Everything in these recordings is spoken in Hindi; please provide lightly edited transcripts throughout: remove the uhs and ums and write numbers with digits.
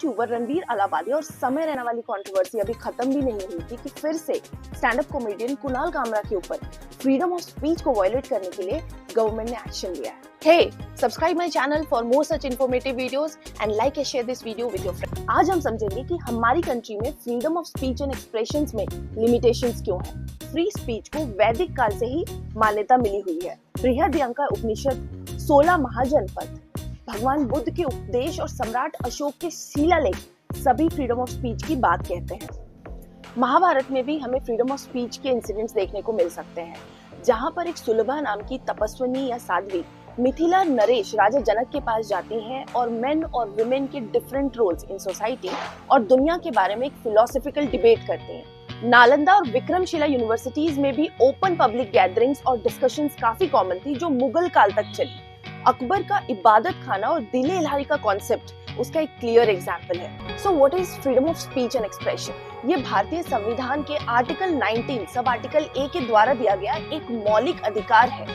यूट्यूबर रणवीर अलावालिया और समय रैना वाली कंट्रोवर्सी अभी खत्म भी नहीं हुई थी कि फिर से stand up comedian Kunal Kamra के ऊपर फ्रीडम ऑफ स्पीच को वायलेट करने के लिए गवर्नमेंट ने एक्शन लिया है। Hey, subscribe my channel for more such informative videos and like and share this video with your friends. आज हम समझेंगे कि हमारी कंट्री में freedom of speech and expressions में लिमिटेशंस क्यों है। फ्री स्पीच को वैदिक काल से ही मान्यता मिली हुई है। बृहदयंकर उपनिषद, 16 महाजनपद, भगवान बुद्ध के उपदेश और सम्राट अशोक के शिलालेख सभी फ्रीडम ऑफ स्पीच की बात कहते हैं। महाभारत में भी हमें फ्रीडम ऑफ स्पीच के इंसिडेंट्स देखने को मिल सकते हैं, जहाँ पर एक सुलभा नाम की तपस्विनी या साध्वी मिथिला नरेश राजा जनक के पास जाती हैं और मेन और वुमेन के डिफरेंट रोल्स इन सोसाइटी और दुनिया के बारे में एक फिलोसॉफिकल डिबेट करती हैं। नालंदा और विक्रमशिला यूनिवर्सिटीज में भी ओपन पब्लिक गैदरिंग्स और डिस्कशंस काफी कॉमन थी, जो मुगल काल तक चली। अकबर का इबादत खाना और दिल इलाही का कॉन्सेप्ट उसका एक क्लियर एग्जाम्पल है। So what is freedom of speech and expression? ये भारतीय संविधान के आर्टिकल 19 सब आर्टिकल ए के द्वारा दिया गया एक मौलिक अधिकार है,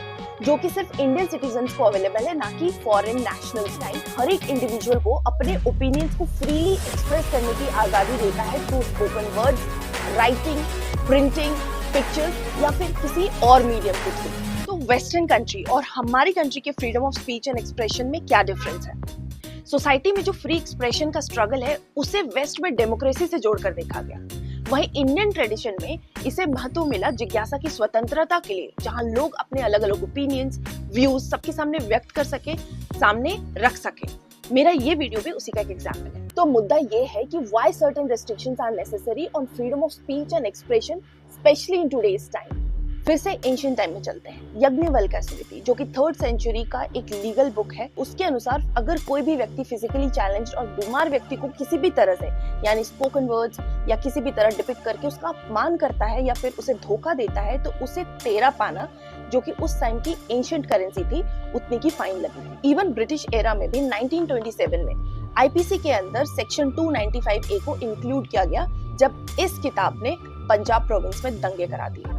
जो कि सिर्फ इंडियन सिटीजन्स को अवेलेबल है, ना कि फॉरेन नेशनल्स। हर एक इंडिविजुअल को अपने ओपिनियंस को फ्रीली एक्सप्रेस करने की आजादी देता है through spoken words, writing, printing, pictures या फिर किसी और मीडियम के थ्रू। तो वेस्टर्न कंट्री और हमारी कंट्री के freedom of speech and expression में क्या डिफरेंस है? सोसाइटी में जो फ्री एक्सप्रेशन का स्ट्रगल है, उसे वेस्ट में डेमोक्रेसी से जोड़कर देखा गया। वहीं इंडियन ट्रेडिशन में इसे महत्व मिला जिज्ञासा की स्वतंत्रता के लिए, जहां लोग अपने अलग अलग ओपिनियंस, व्यूज सबके सामने व्यक्त कर सके, सामने रख सके। मेरा ये वीडियो भी उसी का एक एग्जाम्पल है। तो मुद्दा ये है कि why certain restrictions are necessary on freedom of speech and expression, specially in today's time. फिर से एंशिएंट टाइम में चलते हैं। याज्ञवल्क्य स्मृति, जो कि 3rd सेंचुरी का एक लीगल बुक है, उसके अनुसार अगर कोई भी व्यक्ति फिजिकली चैलेंज्ड और बीमार व्यक्ति को किसी भी तरह से, यानी स्पोकन वर्ड्स या किसी भी तरह डिपिक्ट करके उसका अपमान करता है या फिर उसे धोखा देता है, तो उसे 13 पाना, जो कि उस टाइम की एंशिएंट करेंसी थी, उतने की फाइन लगी। इवन ब्रिटिश एरा में भी 1927 में आईपीसी के अंदर सेक्शन 295A को इंक्लूड किया गया, जब इस किताब ने पंजाब प्रोविंस में दंगे करा दिए।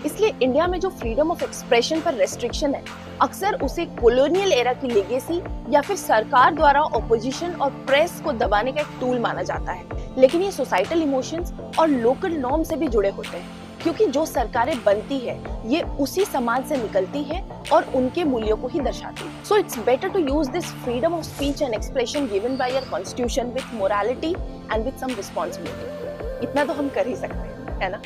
इसलिए इंडिया में जो फ्रीडम ऑफ एक्सप्रेशन पर रेस्ट्रिक्शन है, अक्सर उसे कॉलोनियल एरा की लेगेसी या फिर सरकार द्वारा ऑपोजिशन और प्रेस को दबाने का एक टूल माना जाता है। लेकिन ये सोसाइटल इमोशंस और लोकल नॉर्म से भी जुड़े होते हैं, क्योंकि जो सरकारें बनती है ये उसी समाज से निकलती है और उनके मूल्यों को ही दर्शाती है। So it's better to use this freedom of speech and expression given by your constitution with morality and with some responsibility. इतना तो हम कर ही सकते हैं, है ना?